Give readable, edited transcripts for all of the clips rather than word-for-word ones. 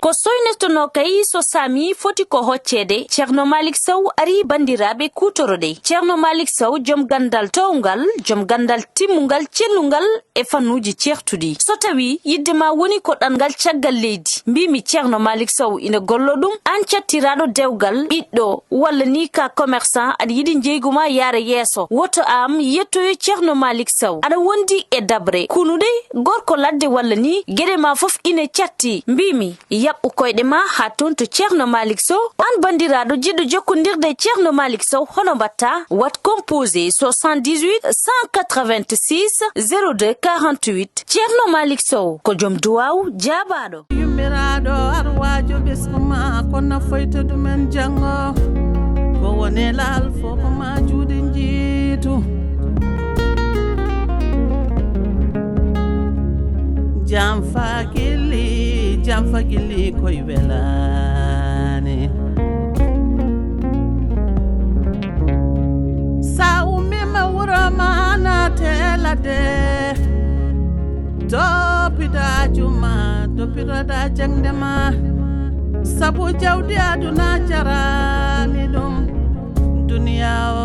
ko soynestono kay so sami foti ko hoccede Ceerno Malick Sow ari bandiraɓe kutorode. Ceerno Malick Sow jom gandal towgal, jom gandal timmungal, cellungal e fannuji certudi. So tawi yidde ma woni ko ɗangal caggal leydi, mbimi Ceerno Malick Sow ina gollo ɗum, an cattiraɗo dewgal ɓiɗɗo walla ni ka commerçant aɗa yiɗi jeyguma yaara yeeso, woto am yettoyo Ceerno Malick Sow aɗa wondi e dabre kunude gorko ladde walla ni gueɗe ma fof ine catti. Mbimi yaɓɓu koyɗe ma ha ton to Ceerno Malick Sow. An bandiraɗo jiɗɗo jokkodirde Ceerno Malick Sow hono mbatta? Wat composé 78 186 02 48. Ceerno Malick Sow ko joom duwaw jaabaɗo. Yummiraɗo arwajo ɓesgoma kono foyta ɗumen jango ko woni laal fo ko ma juuɗe jiitu. Jam fagili koye welani sa ummima wuro ma natelade toppitoɗa jangde ma sabu jawdi aduna jarani ɗum duniya o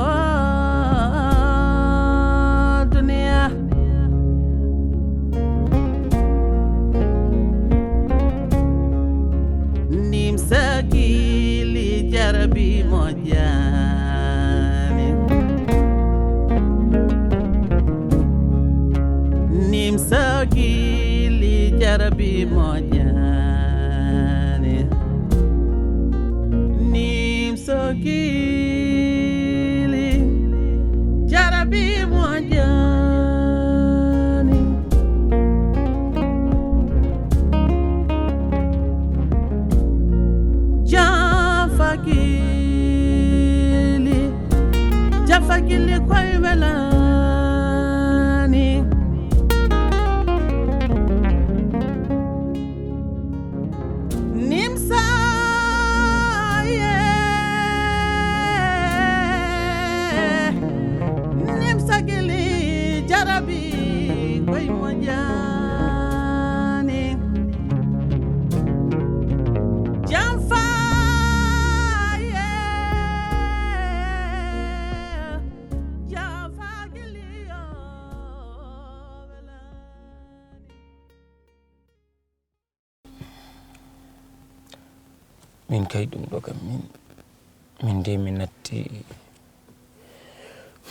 duniya Guilli jarabi mojani Nimso Guilli jarabi mojani Nimso Guilli jarabi mojani Guilli koye welani Nimso Nimso Guilli jarabi koye mojani jamfa min kay ɗum ɗo kam min de mi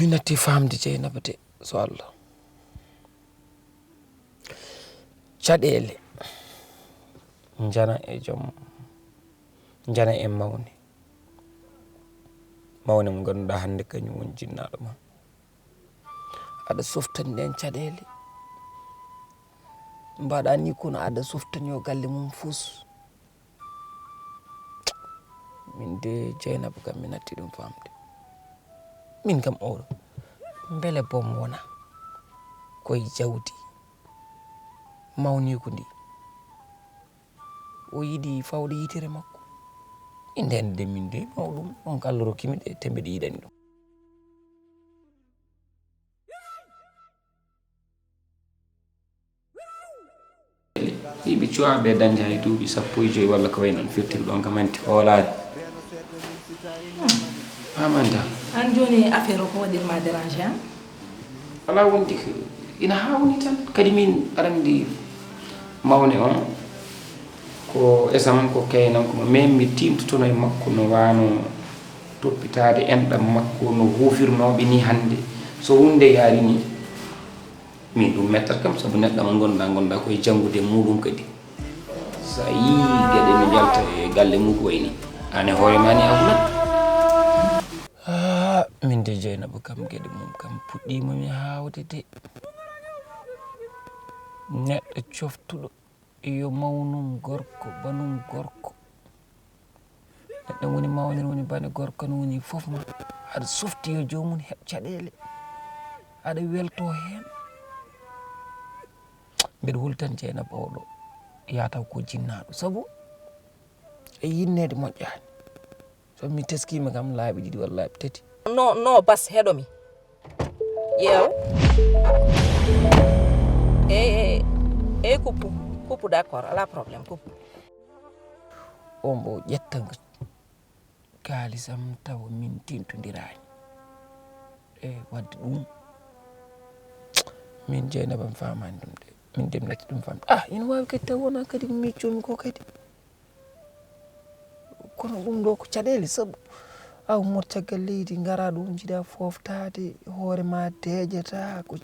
natti famde Dieynaba de so Allah caɗele jana e joom jana e mawne mo ganduɗa hande kañum woni jinnaɗo ma aɗa softani ɗen caɗele mbaɗa ni kono aɗa softani o galle mum fus. Min de Dieynaba kam mi natti ɗum famde min kam oɗo beele bom wona koye jawdi mawniku ndi o yiɗi fawde yitere makko inde de min de mawɗum on ko Allah rokkimi de te mbeɗa yiɗani ɗum. Yiɓe cuwaɓe dañde hay duuɓi 15 walla ko way noon firtil ɗon kam anti hoolade amanda an joni affaire o ko waɗirma dérange han ala wondi ina hawni tan kadi min arandi mawne on ko esaman ko kaynan ko men mi timtotono e makko no wano toppitade enɗam makko no hufirnoɓe ni hande so hunde yaari ni min ɗum mettat kam sabu neɗɗo mo gonda koye janggude muɗum kadi sa yi gueɗe no jalta e galle mum ko wayni ane hoore mani awunat min de Dieynaba kam gueɗe mum kam puɗɗimami hawde de neɗɗo coftuɗo yo mawnum gorko banum gorko neɗɗo woni mawnir woni bane gorko no woni fof ma aɗa softi yo jomum heɓ caɗele aɗa welto hen mbeɗa hultan Dieynaba oɗo yataw ko jinnaɗo sabu e yinnede moƴƴani so mi teskima kam laaɓi ɗiɗi walla laaɓi tati no bas heɗomi ƴeew e kuppu d'accord ala probléme kuppu ombo ƴettan kaalisam tawa min tintodiraani wadde ɗum min jeynabam famani ɗum de min demnati ɗum famde ina wawi kadi taw wona kadi miccomi ko kadi kono ɗum ɗo ko caɗele saabu a ummot caggal leydi ngara ɗo jiiɗa foftade hoore ma deejata ko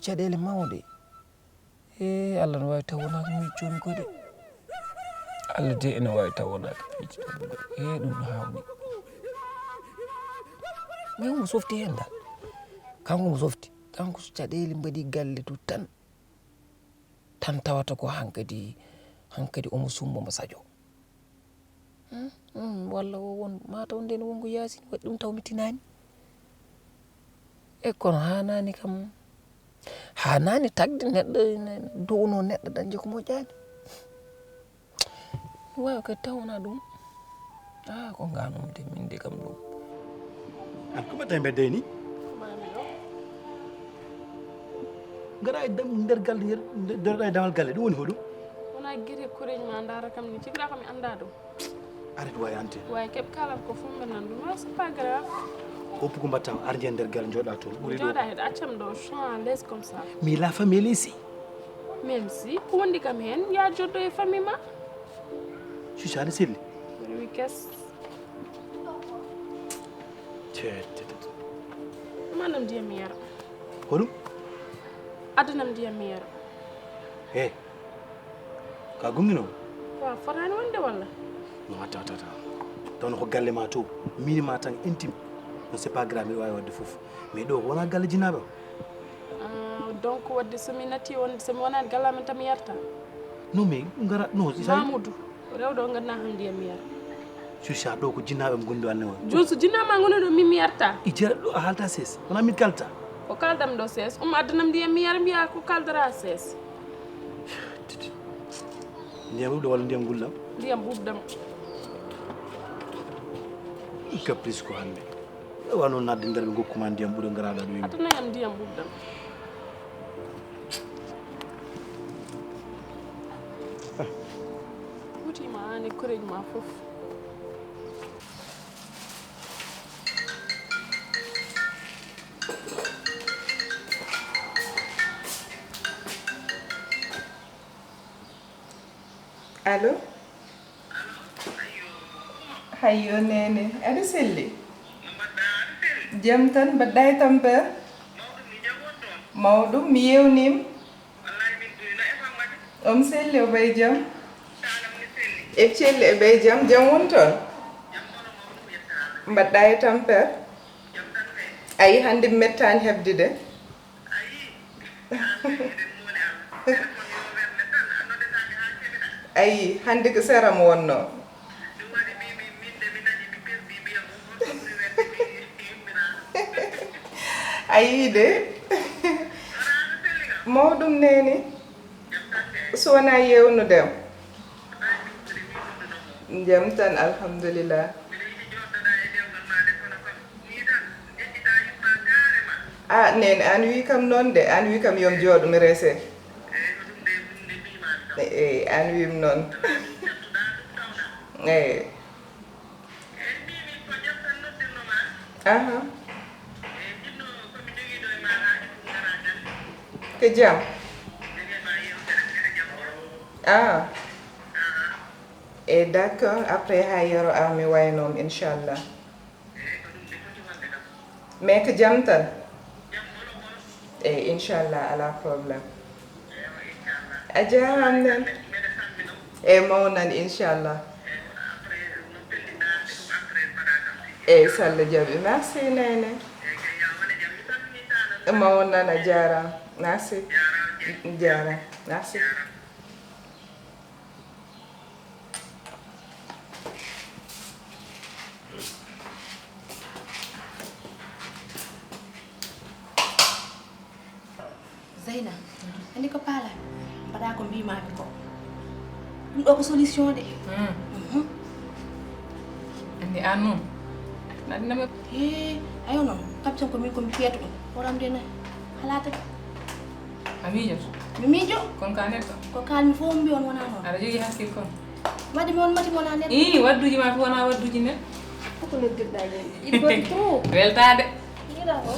caɗele mawɗe Allah no wawi taw wona ko miccomi ko de Allah de ene wawi taw wona ko miccomi ko ɗum no hawni min mo softi hen dal kanko mo softi kanko so caɗele mbaɗi galle to tan tawata ko hankadi omo summo mo sadio walla o won mataw nden wonko yaasini waɗi ɗum taw mi tinani kono hanani tagde neɗɗo downo neɗɗo dañde ko moƴƴani wawi kadi tawna ɗum ko ganumde min de kam ɗum an ko mbaɗɗa e mbedde ni gara e nder galle ndeɗa e damal galle ɗum woni hoɗum wona guiri kureñ ma dara kam ni cigra kam mi anda ɗum arrête way ante way keɓ kalat ko fumɓe nan ɗum wa c'est pas grave hoppu ko mbatta arde e nder galle joɗa toon ɓuuri ɗo joɗa heɗa accam ɗo champs à l'aise comme ça mais la famille elle ici même si ko wondi kam hen ya joddo e famille ma cuca aɗa selli wi kes manam ndiyam mi yara hoɗum addanam ndiyam mi yara ka gumnino wa fotani wonde walla non attata taw ko galle ma to minima tan intime non c'est pas grave mbiɗa wawi wadde foof mais ɗo wona galle jinaɓe donc wadde somi natti wonde somi wonani gallamen tan mi yarta non mais gara non mamoudou rewɗo o ganna ham ndiyam mi yara cuca ɗo ko jinnaɓe m gondi anne o joni so jinnama goni ɗo min mi yarta i jara ɗo a haalta sees wona min kalta ko kaldam ɗo sees addanam ndiyam mi yara mbiya ko kaldara sees ndiyam ɓuɓɗo walla ndiyam gulɗam ndiyam ɓuɓɗam caprice ko hande wa noon nadde nder ɓe gokkuma ndiyam ɓuuri garaɗa ɗo addanayam ndiyam ɓuɓɗam hutima ane koreji ma foof allo hayyo nene aɗa selli jam tan mbaɗɗa e tampere mawɗum mi yewnim om selli o ɓay jam e celli e ɓay jam won toon mbaɗɗa e tampere ayi hande mi mettani hebde de ayi hande ko seram wonno ayi de mawɗum nene so wona yewnudem jam tan alhamdulillah nene an wi kam noon de an wi kam yom jooɗo mi rese eyyi an wimi noon eyyi aha ko jam d'accord après ha yero am mi waynom inchallah mais ko jam tan eyyi inchallah ala probléme a jaram nen eyyi mawnan inchallah eyyi so Allah jaaɓi merci nene mawnan a jaram merci jaram merci Zeyna andi ko paala mbaɗa ko mbimami ko ɗum ɗo ko solution de andi an noon naɗiname ayo noon kam tan ko min komi fiyata ɗum horamde na halata a miijoto mi miijo kono ka neɗɗo ko kalmi fof mbi on wona noon aɗa jogui hakkille kon Mati mon anen. Wadduji ma fi wona wadduji ne. Ko no dirda yen. Il faut trop. Weltade. Ila ko.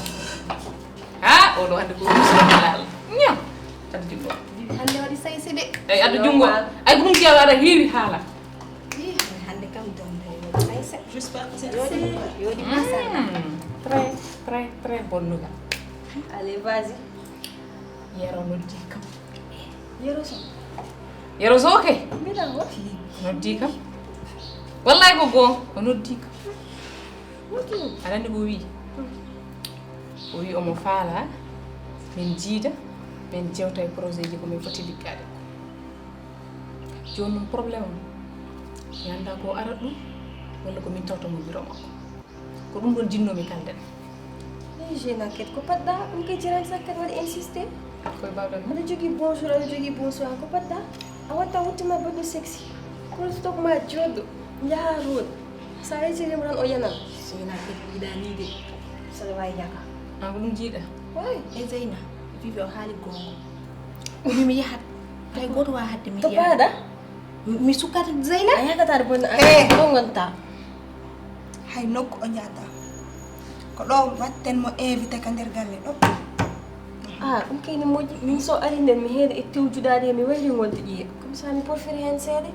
Ha, o do hande ko bismillah. Nyam. Taddi ko. Hande wadi saysi de. Ay addu jungo. Ay ko dum jeewa ada heewi hala. Hande kam don saysi. J'espère que c'est Yodi pasal. Très bonne nouvelle. Allez, vas-y. Yero noddi kam. Yero so. ke? Mila ko. Noddi kam. Wallahi ko gon, o noddi kam. Aɗa andi ko wi? O wi omo faala min jiida min jewta e projet ji komin foti liggade ko. Joni noon probléme o mi anda ko ara ɗum walla komin tawtamo bureau makko. Ko ɗum ɗon jinnomi kalden. J'ai une enquête. Ko padda, on peut dire ça qu'elle va insister. Koye bawɗon Mada jogi bonjour, ada jogi bonsoir. Ko padda. Awata wutima badu sexy. Ko stop ma jodo. Nyaarod. Sa retire mo o yanam. J'ai une enquête bidani de. Sa way yaka. an ko ɗum jiiɗa. Way, e Zeyna. Vivi o haali gongo. Mi yahat. Tay goto wa hadde mi. To pada. Mi sukata Zeyna. Ayakata bon. Gongonta. Hay nokku o jaata ko ɗo watten mo invité ka nder galle ɗo. Ɗum kayni moƴƴi min so ari nden mi heede e tewjudaade mi wayri wonde ƴiye comme ça mi porfiri heen seeɗe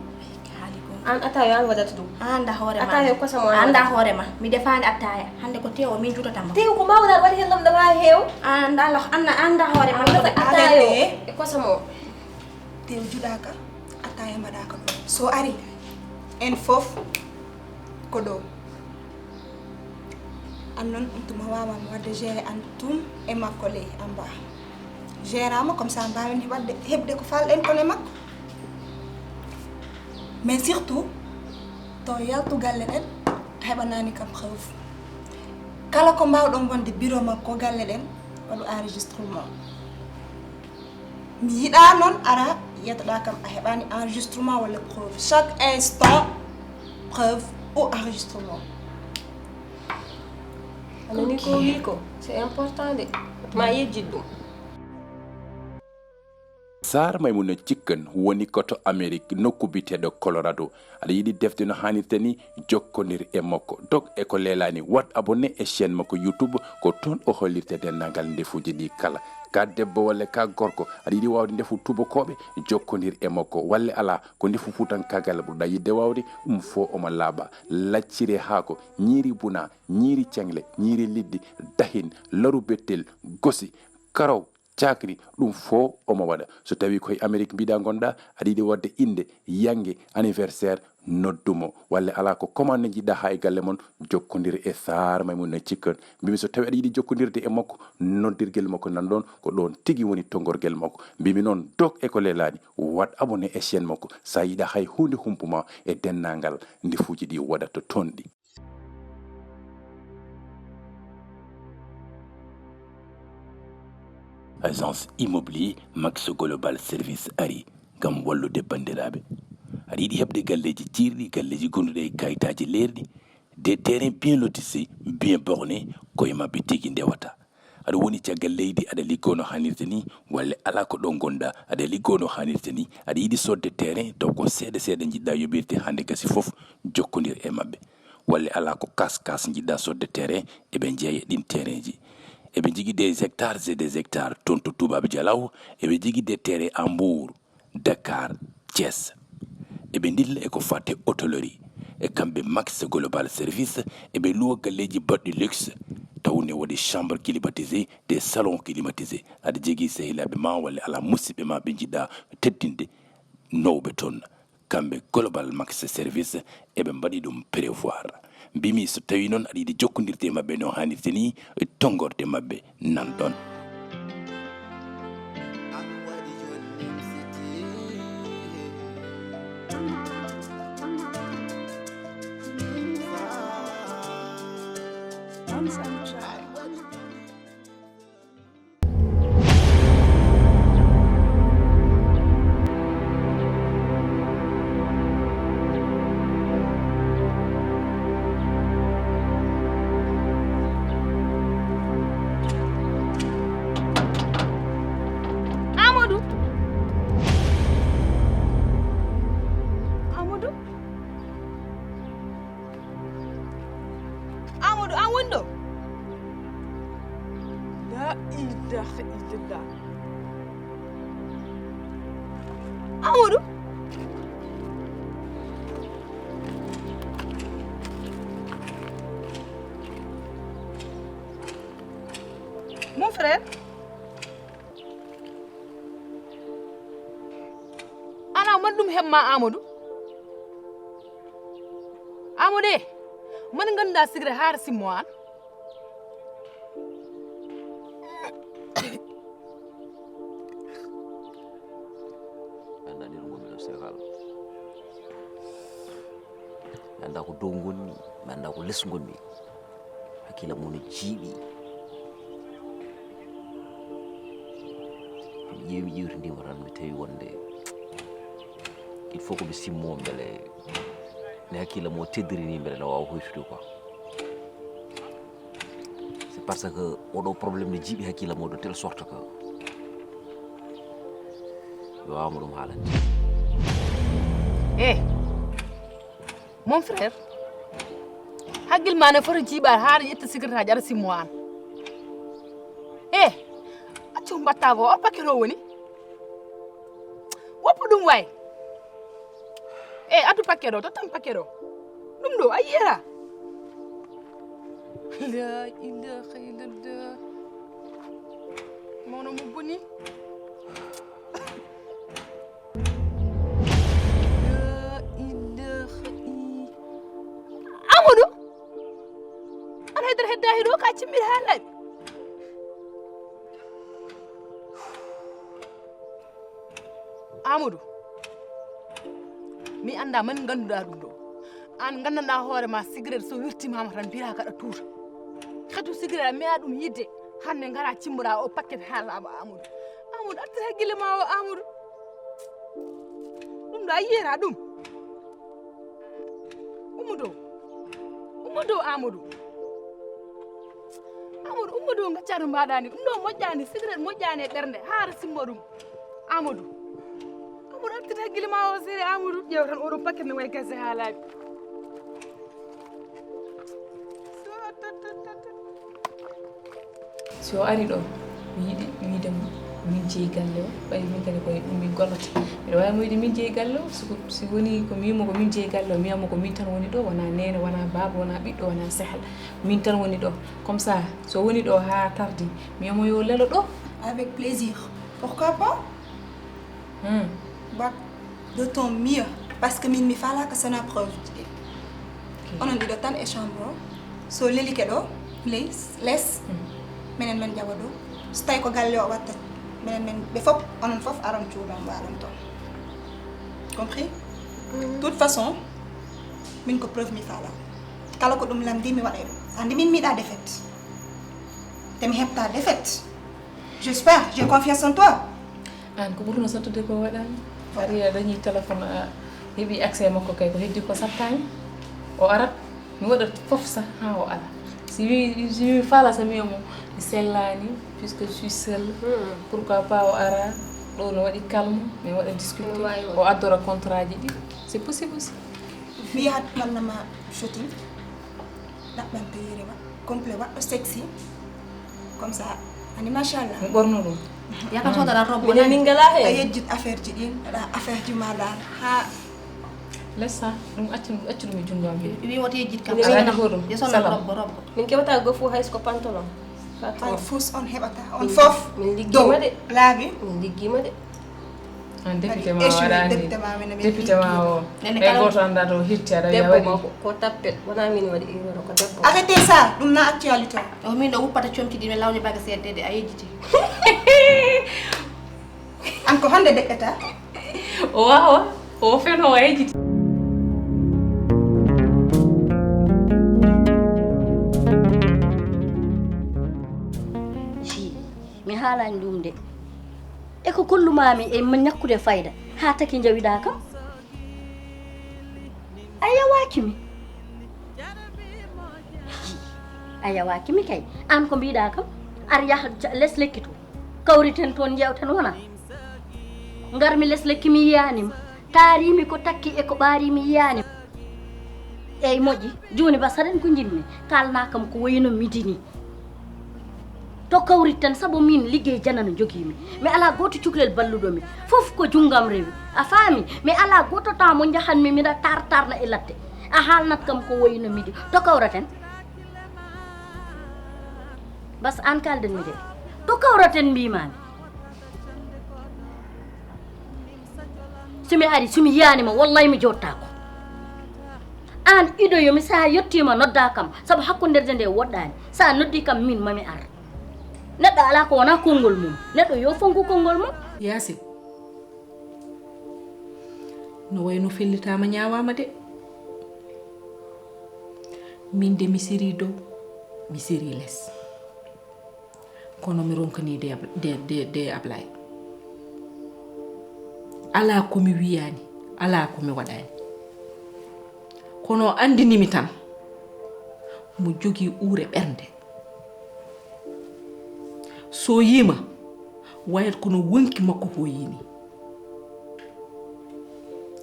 an attaya an waɗata ɗum anda hoore ma attaya kosamo anda hoore ma mi defaani attaya hannde ko tew o min jutatama tew ko mawɗa waɗi hen ɗam ɗama heew anda hoore ma attaya e kosamo tew juɗaka attaya mbaɗaka ɗo so ari en fof ko ɗo an noon ɗum tuma wawama wadde géré an tum e makko ley an mba gérama comme ça mbawen wadde heɓde ko falɗen kono e makko mais surtout to yaltu galle ɗen heɓanani kam preuve kala ko mbawɗon wonde bureau makko galle ɗen waɗu enregistrement mi yiɗa noon ara yettoɗa kam a heɓani enregistrement walla preuve chaque instant preuve ou enregistrement. anani ko wi ko c'est important de ma yejjid ɗum sar Maimouna Chicken woni koto Amérique nokku biteɗo Colorado aɗa yiɗi defde no hannirta ni jokkodir e makko dog e ko leelani wat abonné e chaîne makko YouTube ko toon o hollirte dennagal ndefuji ɗi kala ka debbo walla ka gorko aɗa yiɗi wawde ndefu tubakoɓe jokkodir e makko walla ala ko ndefu futankagal ɓurɗa yidde wawde fo omo laaɓa lacciri haako ñiiri buna ñiiri cengle ñiiri liddi dahin laru bettel gosi karaw cakri ɗum fo omo waɗa so tawi koye Amérique mbiɗa gonɗa aɗa yiɗi wadde inde yangue anniversaire noddumo walla ala ko commande jiɗɗa ha e galle moon jokkodir e Sar Maimouna Chicken mbimi so tawi aɗa yiɗi jokkodirde e makko noddirguel makko nan ɗon ko ɗon tigui woni tongorguel makko mbimi noon dog e ko leelani wat abonné e chaîne makko sa yiɗa hay hunde humpuma e dennagal ndefuji ɗi waɗata toon ɗi. Agence immobilier Max Global Service ari gam wallude bandiraɓe aɗa yiɗi heɓde galleji cirɗi galleji gonnuɗe e kayitaji leerɗi des terrains bien lotissés bien bornés koye mabɓe tigui ndewata aɗa woni caggal leydi aɗa liggono hannirta ni walla ala ko ɗon gonɗa aɗa liggono hannirta ni aɗa yiɗi sodde terrain taw ko seeɗa seeɗa jiɗɗa yoɓirte hande gasi foof jokkodir e mabɓe walla ala ko kas jiɗɗa sodde terrain eɓe jeeya ɗin terrain ji eɓe jigui des hectares et des hectares toon to tubaɓe dialaw eɓe jigui des terrains à Mbour Dakar Thiès eɓe dilla eko fatte hôtellerie e kamɓe Max Global Service eɓe luwa galleji baɗɗi luxe tawne waɗi chambre climatisé des salons climatisés aɗa jogui sehilaɓe ma walla ala musidɓe ma ɓe jiɗɗa teddinde nowɓe toon kamɓe Global Max Service eɓe mbaɗi ɗum prévoir mbimi so tawi noon aɗa yiɗi jokkodirde mabɓe no hannirte ni tongorde mabɓe nan ɗon. Amadou an wonɗo la ilaha illallah Amadou mon frère ana man ɗum hemma Amadou man ganda sigre har simmo an anda ɗum gomiɗo sekal mi anda ko dow gonmi mi anda ko less gonmi hakkilla mono jiiɓi mi ƴeewi ƴiwtindima tan mi tawi wonde il faut que mi simmo beele ne hakkilla mo teddirini beele ne wawa hoytude quoi c'est parce que oɗo probléme ne jiiɓi hakkilla mo de telle sorte que mi wawamo ɗum haalande mon frère haggil ma ne foti jiiɓade haara ƴetta secrétaire aji aɗa simmo an accu mbatta ko o paquet o woni woppu ɗum way addu paquet o tottam paquet o ɗum ɗo a yiyata la ilaha illallah mawno mo boni Amadou ana hedder heddahi ɗo ka cimmiɗa ha laaɓi Amadou mi anda man ganduɗa ɗum ɗo an gandanɗa hoore ma cigarette so wirtimama tan mbira kaɗa tuuta kadu cigarette a meeɗa ɗum yidde hande gara cimmoɗa o paquet ha laaɓa Amadou artir hakkille ma o Amadou ɗum ɗo a yiyata ɗum ummo dow Amadou ummo dow gacca to mbaɗani ɗum ɗo moƴƴani cigarette moƴƴani e ɓernde haara simmo ɗum Amadou artir hakkille ma o seeɗa Amadou ƴeew tan oɗo paquet ne way gase ha laaɓi so ari ɗo mi yiɗi wiidemo min jeeyi galle o ɓay min kadi koye ɗum min gollata mbiɗa wawi mo wiide min jeeyi galle o si woni ko mi wimo ko min jeeyi galle o mi wiyamo ko min tan woni ɗo wona nene wona baba wona ɓiɗɗo wona sehal min tan woni ɗo comme ça so woni ɗo ha tardi mi wiyamo yo lelo ɗo avec plaisir pourquoi pas bah de ton mieux parce que min mi fala que sona preuve onon ɗiɗo tan e chambre o so lelike ɗo less minen men jaɓa ɗo so tawi ko galle o watta minen men ɓe fof onon fof aron cuuɗam mbaɗon toon compris de toute façon min ko preuve mi fala kala ko ɗum lamdi mi waɗa ɗum andi min miɗa défaite te mi heɓta défaite j'espère j'ai confiance en toi an ko ɓurno sattude ko waɗani ari a dañi téléphone a heeɓi accès makko kay ko heddi ko sattani o arat mi waɗat fof sa ha o ara si wi fala sa mi mo mi sellani puisque je suis seule pourquoi pas o ara ɗo no waɗi calme mi waɗa discuter o addora contrat ji ɗi c'est possible aussi mi yahat wallama shooting ɗaɓɓanta yére ma complet waɗɗo sexy comme ça ani machallah mi ɓorno ɗum yakatoɗaɗa robbe min ngala a hen yejjit affaire ji ɗin aɗa affaire ji ma dal ha lessa ɗum accu ɗum e jungo am he wi woto yejjit kam yesona robbo min keɓata go fo hayso ko pantalon on fous on heɓata on fof min liggima de laaɓi min liggima de an député ma waɗani député ma o e goto anda to hirti aɗa wiya debbo ma ko tappet wona min waɗi iworo ko debbo arrêté ça ɗum na actualité o min ɗo wuppata comtiɗi mi lawni baga seddede a yejjiti an ko hande deƴƴata o wawa o feno o yejjiti mi haalani ɗum de e ko kollumami e ñakkude fayda ha taki jawiɗa kam a yawakimi a yawakimi kay an ko mbiɗa kam ar yaha less lekki to kawriten toon jewten wona garmi less lekki mi yiyanima taarimi ko takki e ko ɓaarimi yiyani eyyi moƴƴi joni basaɗen ko jinmi kalna kam ko wayno midini to kawrit tan saabu min liggey janano joguimi mi ala goto cukalel balluɗomi fof ko junggam rewi a faami mi ala goto temps mo jahanmi miɗa tartarna e ladde a haalnat kam ko wayno midi to kawraten bas an kalden mi de to kawraten mbimami somi ari somi yiyanima wallahi mi jottako an idoyomi sa yettima nodda kam saabu hakkuderde nde woɗɗani sa noddi kam min mami ar neɗɗo ala ko wona konngol mum neɗɗo yo fonku konngol mum Yasin no wayno fellitama ñawama de min de mi siri dow mi siri less kono mi ronkani de Ablaye ala komi wiyani ala komi waɗani kono andinimi tan mo jogui uure ɓernde so yima wayat kono wonki makko ko yini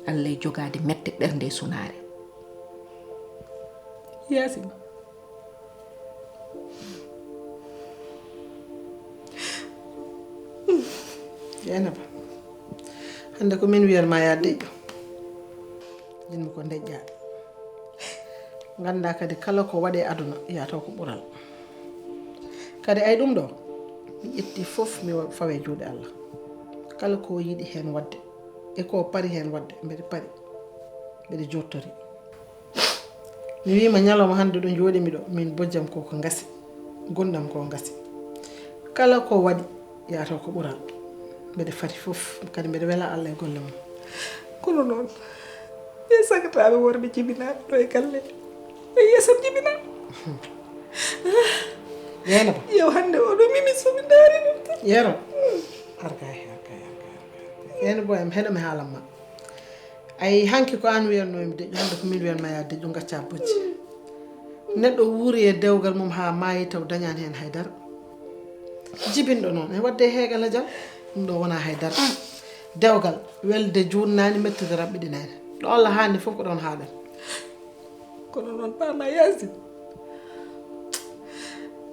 Allah jogade mette ɓernde sunare Yasin Jeynaba hande ko min wiyatma ya deƴƴo jinmi ko deƴƴa ganda kadi kala ko waɗe aduna yataw ko ɓural kadi ay ɗum ɗo mi ƴetti fof mi fawe juuɗe Allah kala ko yiɗi hen wadde e ko pari hen wadde mbeɗe pari mbeɗe jottori mi wima ñalawma hande ɗo jooɗimi ɗo min bojjam ko gasi gonɗam ko gasi kala ko waɗi yataw ko ɓural mbeɗe fati fof kadi mbeɗe wela Allah e golle mum kono noon ɓe sagataɓe worɓe jibinaɓe ɗo e galle ɓe yesam jibinaɓe Jeynaba yew hande oɗo mimi somi daari ɗum tan yero harkay Jeynaba em heɗomi haalanma ay hanki ko an wiyatnomi deƴƴo hande ko min wiyanma ya deƴƴo gacca bojji neɗɗo wuuri e dewgal mum ha maayi taw dañani hen haydara jibinɗo noon e wadde heegal jam ɗum ɗo wona haydara dewgal welde jurnani mettude rabɓiɗinani ɗo Allah hande fof ko ɗon haaɗen kono noon pama Yasin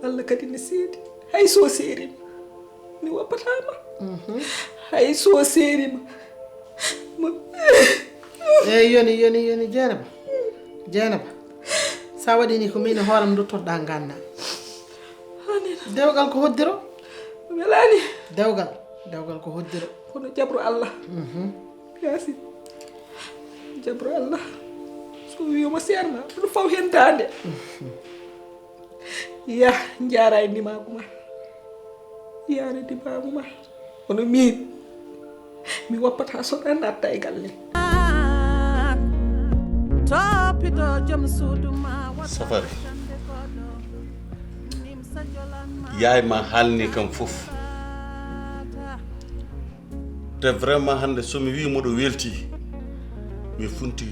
Allah kadi ne seedi hay so seerima mi woppatama hay so seerima eyyi yoni Jeynaba sa waɗi ni ko min e hooram duttoɗa ganna dewgal ko hoddiro welani dewgal ko hoddiro kono jabru Allah Yasin jabru Allah so wiyoma serma ɗo faw hen dande ya jara e ndimagu ma yaare ndimagu ma kono min mi woppata soɗa natta e galle Safari yaay ma haalni kam fof te vraiment hande somi wi moɗo welti mi funti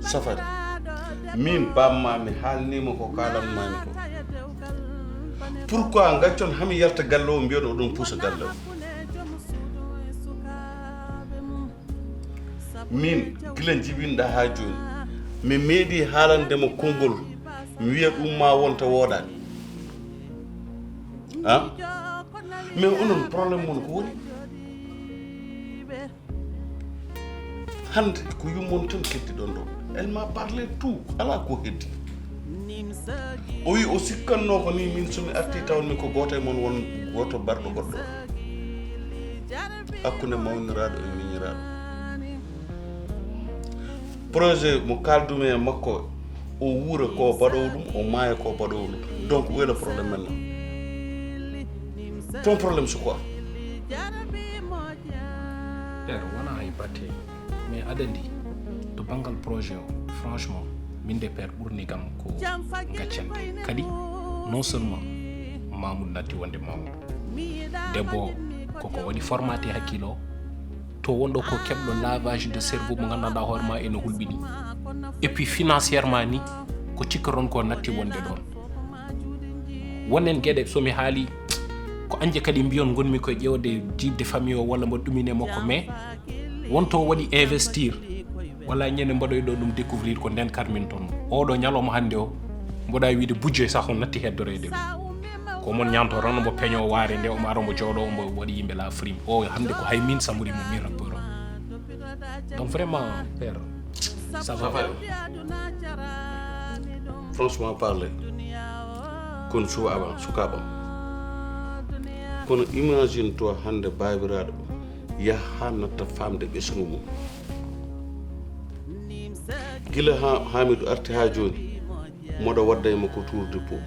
Safari min bammami haalnima ko kalanmami ko pourquoi gaccon hami yarta galle o mbiyoɗo oɗon puusa galle o min gila jibinɗa ha joni mi meeɗi haalandemo konngol mi wiya ɗum ma wonta woɗani mais onon probléme mon ko woni hande ko yummon tan keddiɗon ɗo elle m'a parlé tout ala ko heddi o wi o sikkanno ko ni min somi arti tawanmi ko goto e mon won goto barɗo goɗɗo hakkude mawniraɗo e miñiraɗo projet mo kaldumi e makko o wuura ko baɗowo ɗum o maaya ko baɗowo ɗum donc où est le problème maintenant ton problème c'est quoi père wona hay batte mais aɗa to bangal projet o franchement min de père ɓurni kam ko gaccande kadi non seulement Mamoudou natti wonde Mamoudou debbo koko waɗi formaté hakkilo to wonɗo ko keɓɗo lavage de cerveau mo gandanɗa hoorema ene hulɓini et puis financièrement ni ko cikkaton ko natti wonde ɗon wonen gueɗe somi haali ko anje kadi mbiyon gonmi koye ƴewde jibde famille o walla mbo ɗumine makko mais wonto waɗi investir walla ñande mbaɗoyɗo ɗum découvrir ko nden karmin toon oɗo ñalawma hannde o mboɗa wiide budget sah on natti heddorede ko mon ñanto ron mbo peño waare nde omo ara mbo jooɗo mbo waɗi yimɓe la frime o hannde ko hay min samuri mo mi rappeur o donc vraiment père ça va franchement parler kono suwa aban sukaɓam kono imagine toi hande babiraɗo yahannata famde ɓesgu mum gila Hamidou arti ha joni moɗo wadda e makko tour de pot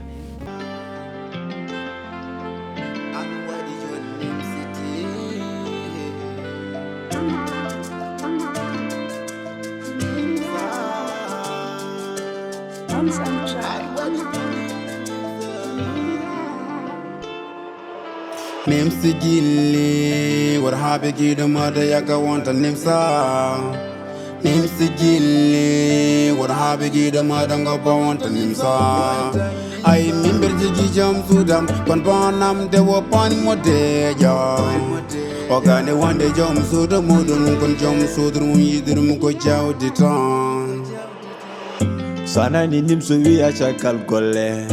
Nimso Guilli what habe gido mother yaga wanta Nimsa Nimso Guilli what habe gido mother go wanta Nimsa ay mimber jiji jam sudam kon bonam de wo pon mode jam ogane wande jam sudam mudun kon jam sudrum yidirum ko jawdi ton sanani Nimso wi acha kalgole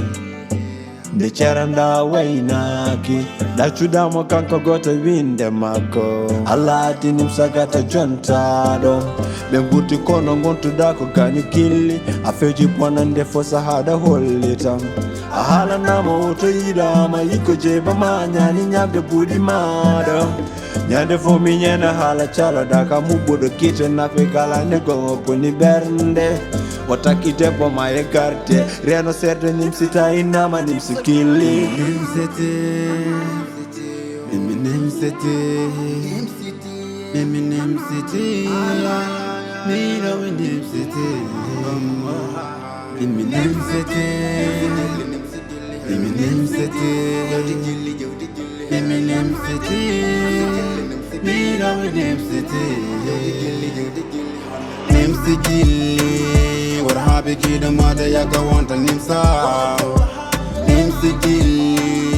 de charanda wainaki da chudamo kanko gota winde mako Allah di Nimso gata jontado be buti kono gontuda ko ganyu Guilli afeji ponande fosa hada hollitam ahala namo to yida ma yiko jeba ma nyani nyabde budi mado nyande fo mi nyena hala chala daka mubodo kite na fe kala ne go poni bernde wataki debo ma e garde reno serde Nimsita inama Nimso Guilli Nimsete Nimsete Nimsete Mira we Nimsete Nimsete Nimsete Nimsete Mira we Nimsete Nimso Guilli what habe gido mother yaga wanta Nimsa Nimso Guilli